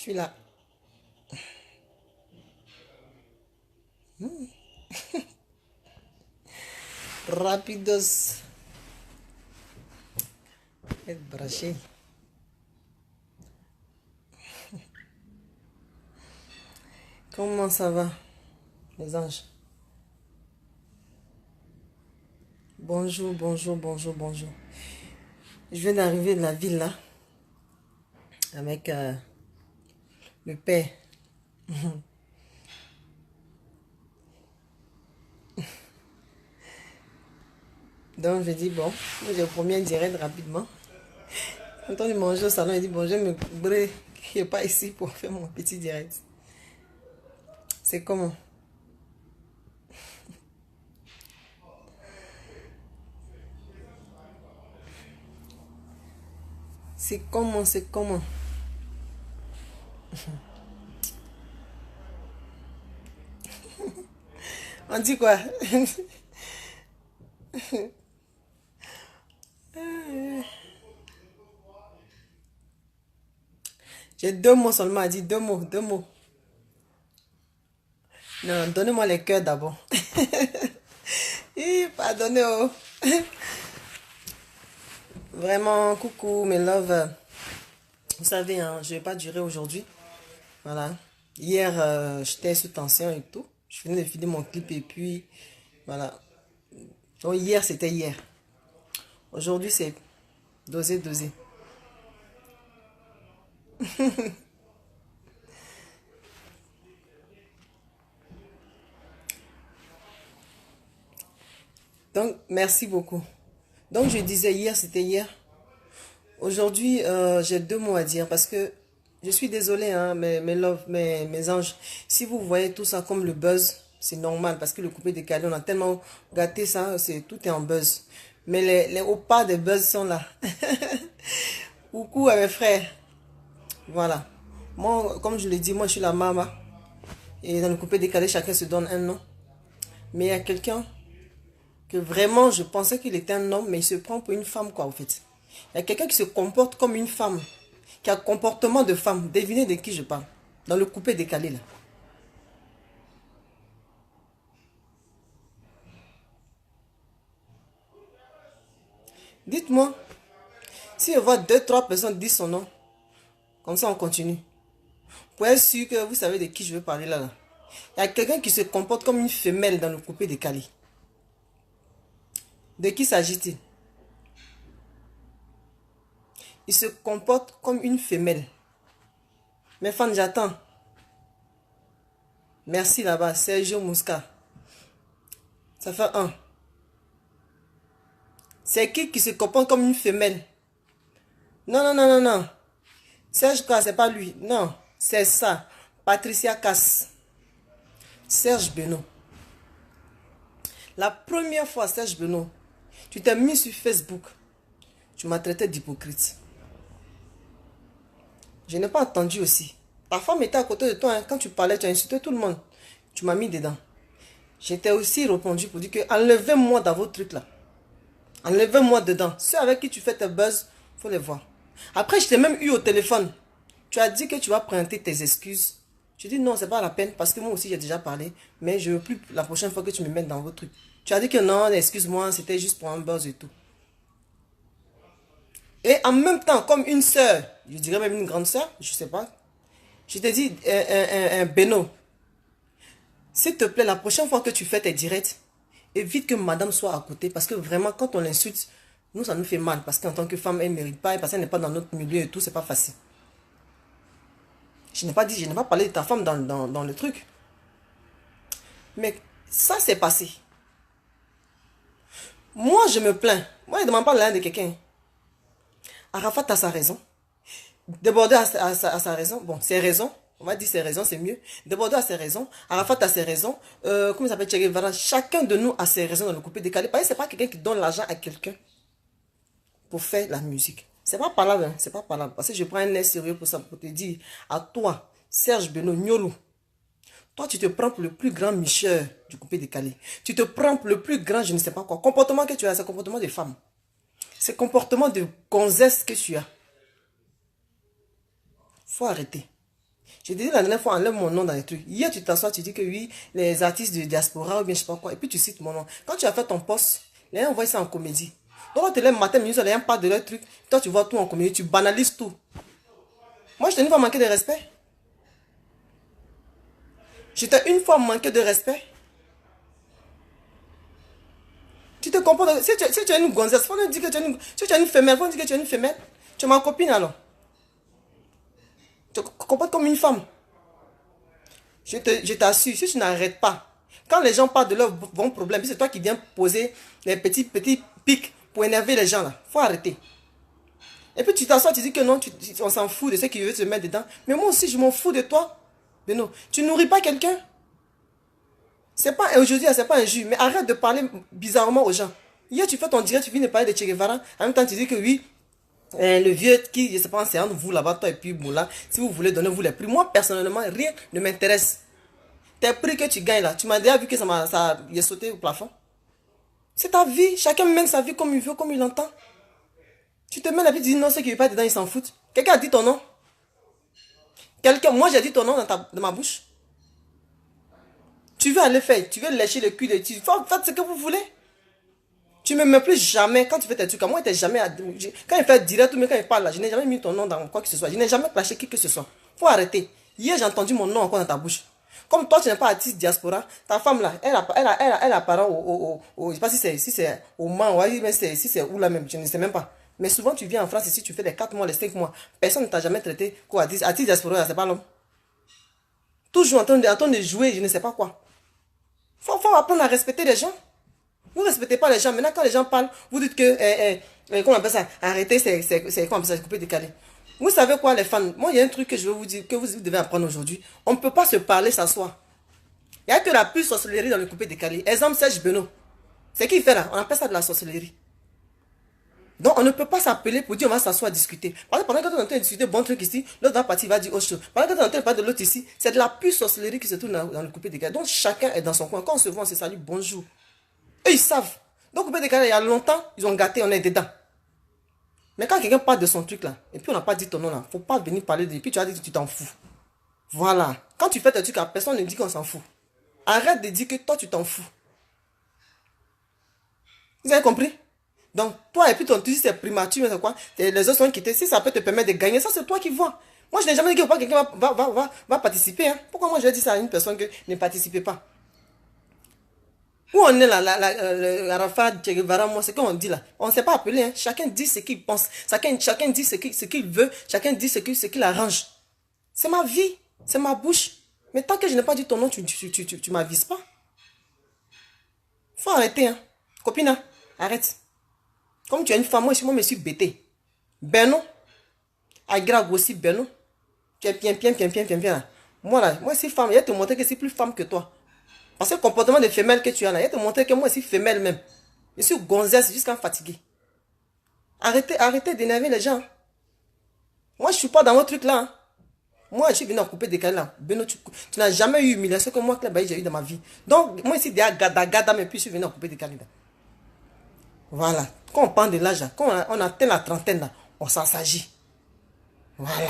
suis là. Rapidos. Être branché. Comment ça va, les anges? Bonjour, bonjour, bonjour, bonjour. Je viens d'arriver de la ville là, avec le père. Donc je dis, bon, j'ai promis un direct rapidement. Quand on est mangé au salon, il dit, bon, je vais me brûler. Il n'est pas ici pour faire mon petit direct. C'est comment? C'est comment? C'est comment? On dit quoi? J'ai 2 mots seulement à dire, 2 mots, 2 mots. Non, donnez-moi les cœurs d'abord. Pardonnez, oh. Vraiment, coucou, mes love. Vous savez, hein, je ne vais pas durer aujourd'hui. Voilà. Hier, j'étais sous tension et tout. Je venais de finir mon clip et puis, voilà. Donc, hier, c'était hier. Aujourd'hui, c'est dosé, dosé. Donc, merci beaucoup. Donc, je disais hier, c'était hier. Aujourd'hui, j'ai 2 mots à dire parce que je suis désolée, hein, mes love, mes anges. Si vous voyez tout ça comme le buzz, c'est normal parce que le coupé décalé, on a tellement gâté ça, tout est en buzz. Mais les hauts pas des buzz sont là. Coucou à mes frères. Voilà. Moi, comme je l'ai dit, moi je suis la mama. Et dans le coupé décalé, chacun se donne un nom. Mais il y a quelqu'un que vraiment je pensais qu'il était un homme, mais il se prend pour une femme, quoi, en fait. Il y a quelqu'un qui se comporte comme une femme, qui a un comportement de femme. Devinez de qui je parle. Dans le coupé décalé, là. Dites-moi, si je vois 2, 3 personnes dire son nom, comme ça on continue. Pour être sûr que vous savez de qui je veux parler là. Il y a quelqu'un qui se comporte comme une femelle dans le coupé décalé. De qui s'agit-il? Il se comporte comme une femelle. Mes fans, j'attends. Merci là-bas, Sergio Musca. Ça fait un. C'est qui se comporte comme une femelle? Non, non, non, non, non. Serge Cass, c'est pas lui. Non, c'est ça. Patricia Cass. Serge Benoît. La première fois, Serge Benoît, tu t'es mis sur Facebook. Tu m'as traité d'hypocrite. Je n'ai pas entendu aussi. Ta femme était à côté de toi. Hein. Quand tu parlais, tu as insulté tout le monde. Tu m'as mis dedans. J'étais aussi répondu pour dire que enlevez-moi dans vos trucs là. Enlevez-moi dedans. Ceux avec qui tu fais tes buzz, il faut les voir. Après, je t'ai même eu au téléphone. Tu as dit que tu vas présenter tes excuses. Je dis non, c'est pas la peine parce que moi aussi j'ai déjà parlé. Mais je veux plus la prochaine fois que tu me mettes dans vos trucs. Tu as dit que non, excuse-moi, c'était juste pour un buzz et tout. Et en même temps, comme une soeur, je dirais même une grande soeur, je sais pas. Je t'ai dit, Beno, s'il te plaît, la prochaine fois que tu fais tes directs, évite que madame soit à côté. Parce que vraiment, quand on l'insulte, nous, ça nous fait mal. Parce qu'en tant que femme, elle ne mérite pas. Et parce qu'elle n'est pas dans notre milieu et tout, c'est pas facile. Je n'ai pas dit, je n'ai pas parlé de ta femme dans le truc. Mais ça, c'est passé. Moi, je me plains. Moi, je ne demande pas l'aide de quelqu'un. Arafat a sa raison. Déborder à sa raison. Bon, ses raisons. On va dire ses raisons, c'est mieux. Déborder a ses raisons. Arafat a ses raisons. Comment il s'appelle, Che Guevara. Chacun de nous a ses raisons dans le coupé décalé. Parce que c'est pas quelqu'un qui donne l'argent à quelqu'un pour faire la musique. C'est pas parlable, hein. C'est pas parlable. Parce que je prends un air sérieux pour ça, pour te dire à toi, Serge Benoît Nyolou. Toi, tu te prends pour le plus grand Michel du coupé décalé. Tu te prends pour le plus grand, je ne sais pas quoi. Comportement que tu as, c'est comportement de femme. C'est comportement de gonzesse que tu as. Faut arrêter. Je te dis la dernière fois, enlève mon nom dans les trucs. Hier, tu t'assois, tu dis que oui, les artistes de diaspora ou bien je sais pas quoi. Et puis tu cites mon nom. Quand tu as fait ton poste, les gens voient ça en comédie. Donc, on te lève matin, minuit, les gens parlent de leur truc. Toi, tu vois tout en comédie, tu banalises tout. Moi, je t'ai une fois manqué de respect. Je t'ai une fois manqué de respect. Tu te comportes. Si tu es une gonzesse, il faut dire que tu es une. Si tu es une femelle, il faut dire que tu es une femelle. Tu es ma copine alors. Tu te comportes comme une femme. Je t'assure, si tu n'arrêtes pas, quand les gens parlent de leurs bons problèmes, c'est toi qui viens poser les petits pics pour énerver les gens là. Faut arrêter. Et puis tu t'assois, tu dis que non, on s'en fout de ceux qui veulent se mettre dedans. Mais moi aussi, je m'en fous de toi. Beno, tu nourris pas quelqu'un. C'est pas aujourd'hui, c'est pas un jus. Mais arrête de parler bizarrement aux gens. Hier, tu fais ton direct, tu viens de parler de Che Guevara. En même temps, tu dis que oui, le vieux qui, je sais pas, c'est entre vous là-bas, toi et puis Moula. Si vous voulez, donnez-vous les prix. Moi, personnellement, rien ne m'intéresse. Tes prix que tu gagnes là, tu m'as déjà vu que il est sauté au plafond. C'est ta vie. Chacun mène sa vie comme il veut, comme il entend. Tu te mets la vie, tu dis non, ceux qui ne veulent pas dedans, ils s'en foutent. Quelqu'un a dit ton nom. Moi j'ai dit ton nom dans ma bouche. Tu veux aller faire, tu veux lécher le cul de tu faites ce que vous voulez. Tu ne me plus jamais quand tu fais tes trucs. Moi, jamais. Quand il fait direct ou même quand il parle là, je n'ai jamais mis ton nom dans quoi que ce soit. Je n'ai jamais clashé qui que ce soit. Faut arrêter. Hier, j'ai entendu mon nom encore dans ta bouche. Comme toi, tu n'es pas artiste diaspora, ta femme là, elle a parent je ne sais pas si c'est au Mans, si c'est où là même, je ne sais même pas. Mais souvent, tu viens en France ici, tu fais les 4 mois, les 5 mois. Personne ne t'a jamais traité quoi, artiste diaspora, c'est pas l'homme. Toujours en train de jouer, je ne sais pas quoi. Faut apprendre à respecter les gens. Vous ne respectez pas les gens. Maintenant, quand les gens parlent, vous dites que, comment on appelle ça, arrêter, c'est quoi on appelle ça, couper, décaler. Vous savez quoi, les fans? Moi, il y a un truc que je veux vous dire, que vous devez apprendre aujourd'hui. On ne peut pas se parler, s'asseoir. Il n'y a que la pure sorcellerie dans le coupé décalé. Exemple, Serge Beno. C'est qui il fait là? On appelle ça de la sorcellerie. Donc, on ne peut pas s'appeler pour dire on va s'asseoir discuter. Parce que pendant que tu es en train de discuter, bon truc ici, l'autre va partir, va dire autre chose. Pendant que tu es en train de parler de l'autre ici, c'est de la pure sorcellerie qui se trouve dans le coupé décalé. Donc, chacun est dans son coin. Quand on se voit, on se salue, bonjour. Eux, ils savent. Donc, coupé décalé, il y a longtemps, ils ont gâté, on est dedans. Mais quand quelqu'un parle de son truc là, et puis on n'a pas dit ton nom là, faut pas venir parler de lui, puis tu as dit que tu t'en fous. Voilà. Quand tu fais tes trucs, personne ne dit qu'on s'en fout. Arrête de dire que toi tu t'en fous. Vous avez compris? Donc, toi et puis ton truc, c'est primature, c'est quoi? Les autres sont quittés. Si ça peut te permettre de gagner, ça c'est toi qui vois. Moi je n'ai jamais dit que quelqu'un va participer. Hein. Pourquoi moi je vais dire ça à une personne que ne participez pas? Où on est là, Arafat, Che Guevara, moi, c'est qu'on dit là. On ne s'est pas appelé, hein. Chacun dit ce qu'il pense. Chacun dit ce qu'il veut. Chacun dit ce qu'il arrange. C'est ma vie. C'est ma bouche. Mais tant que je n'ai pas dit ton nom, tu m'avises pas. Faut arrêter, hein. Copine, hein, arrête. Comme tu es une femme, moi, je suis bêté. Beno. Agrag aussi, Beno. Tu es bien. Moi, là, moi, je suis femme. Il va te montrer que je suis plus femme que toi. Parce que le comportement de femelle que tu as là, il va te montrer que moi, je suis femelle même. Je suis gonzesse jusqu'à fatigué. Arrêtez d'énerver les gens. Moi, je ne suis pas dans votre truc là. Hein. Moi, je suis venu en couper des canaux là. Beno, tu n'as jamais eu humiliation que moi, j'ai eu dans ma vie. Donc, moi, ici, des gada, mais puis je suis venu en couper des canaux. Voilà. Quand on parle de l'âge, quand on atteint la trentaine, là, on s'en s'agit. Voilà.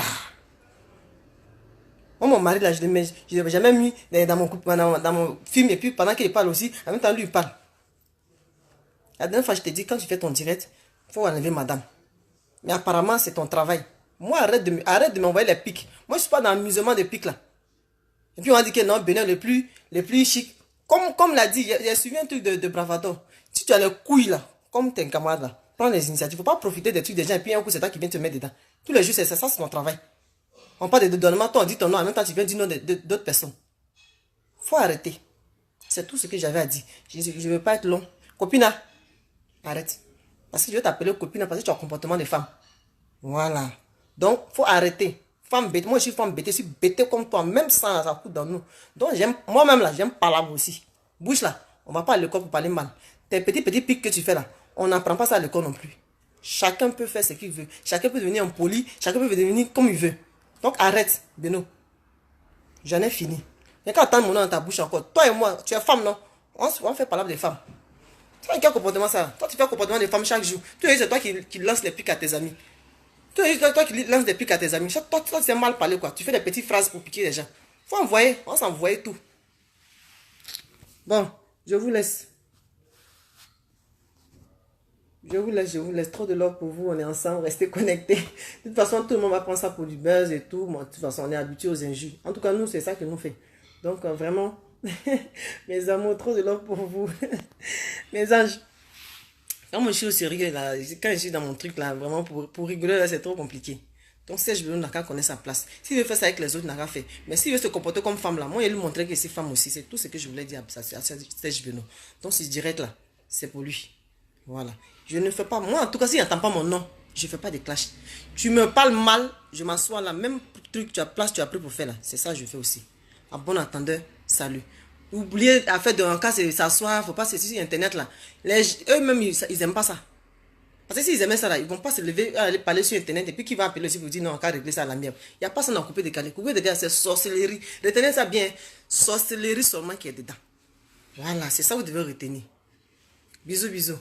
Moi, mon mari, là, je l'ai jamais mis dans mon film. Et puis, pendant qu'il parle aussi, en même temps, lui, il parle. La dernière fois, je t'ai dit, quand tu fais ton direct, il faut enlever madame. Mais apparemment, c'est ton travail. Moi, arrête de m'envoyer les pics. Moi, je ne suis pas dans l'amusement des pics, là. Et puis, on a dit que non, Benin, le plus chic. Comme l'a dit, il y a suivi un truc de bravado. Si tu as les couilles, là, comme t'es un camarade, là, prends les initiatives. Il ne faut pas profiter des trucs des gens et puis un coup, c'est toi qui viens te mettre dedans. Tous les jours, c'est ça, c'est mon travail. On parle de donnement, toi on dit ton nom, en même temps tu viens dire nom d'autres personnes. Faut arrêter. C'est tout ce que j'avais à dire. Je ne veux pas être long. Copina, arrête. Parce que je vais t'appeler copina parce que tu as un comportement de femme. Voilà. Donc, faut arrêter. Femme bête. Moi, je suis femme bête. Je suis bête comme toi, même sans ça coûte dans nous. Donc, moi-même là, j'aime parler aussi. Bouge là. On ne va pas à l'école pour parler mal. Tes petits pics que tu fais là, on n'apprend pas ça à l'école non plus. Chacun peut faire ce qu'il veut. Chacun peut devenir un poli. Chacun peut devenir comme il veut. Donc arrête, Beno. J'en ai fini. Il n'y a qu'à attendre mon nom dans ta bouche encore. Toi et moi, tu es femme, non? On fait parler des femmes. Tu as quel comportement ça? Toi, tu fais un comportement de femme chaque jour. Tu es c'est toi qui lance les pics à tes amis. Toi qui lances des pics à tes amis, toi, c'est mal parler quoi. Tu fais des petites phrases pour piquer les gens. Faut envoyer, on s'envoyer tout. Bon, je vous laisse. Je vous laisse. Trop de love pour vous. On est ensemble, restez connectés. De toute façon, tout le monde va prendre ça pour du buzz et tout. Moi, de toute façon, on est habitué aux injures. En tout cas, nous, c'est ça que nous fait. Donc, vraiment, mes amours, trop de love pour vous. Mes anges. Quand moi, je suis au sérieux, là, quand je suis dans mon truc, là, vraiment, pour rigoler, là, c'est trop compliqué. Donc, Serge Benoît n'a qu'à connaître sa place. S'il veut faire ça avec les autres, il n'a qu'à faire. Mais s'il veut se comporter comme femme, là, moi, il lui montrer que c'est femme aussi. C'est tout ce que je voulais dire à Serge Benoît. Donc, si je dirais là, c'est pour lui. Voilà. Je ne fais pas, moi, en tout cas, s'il n'entend pas mon nom, je ne fais pas de clash. Tu me parles mal, je m'assois là, même truc, tu as place, tu as pris pour faire là. C'est ça que je fais aussi. À bon entendeur, salut. Oubliez à faire de un cas, c'est s'asseoir, faut pas se sur Internet là. Eux-mêmes, ils aiment pas ça. Parce que s'ils aimaient ça là, ils vont pas se lever, aller parler sur Internet et puis qui va appeler aussi pour dire non, on va régler ça à la mienne. Il n'y a pas ça dans couper de calé. Couper de calé, c'est sorcellerie. Retenez ça bien. Sorcellerie seulement qui est dedans. Voilà, c'est ça que vous devez retenir. Bisous, bisous.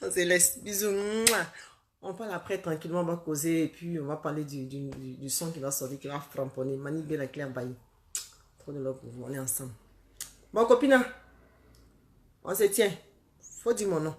On se laisse. Bisous. Mouah. On parle après tranquillement, on va causer et puis on va parler du son qui va sortir, qui va framponner. Manier la claire baille. Trop de love pour vous, on est ensemble. Bon, copine, on se tient. Faut dire mon nom.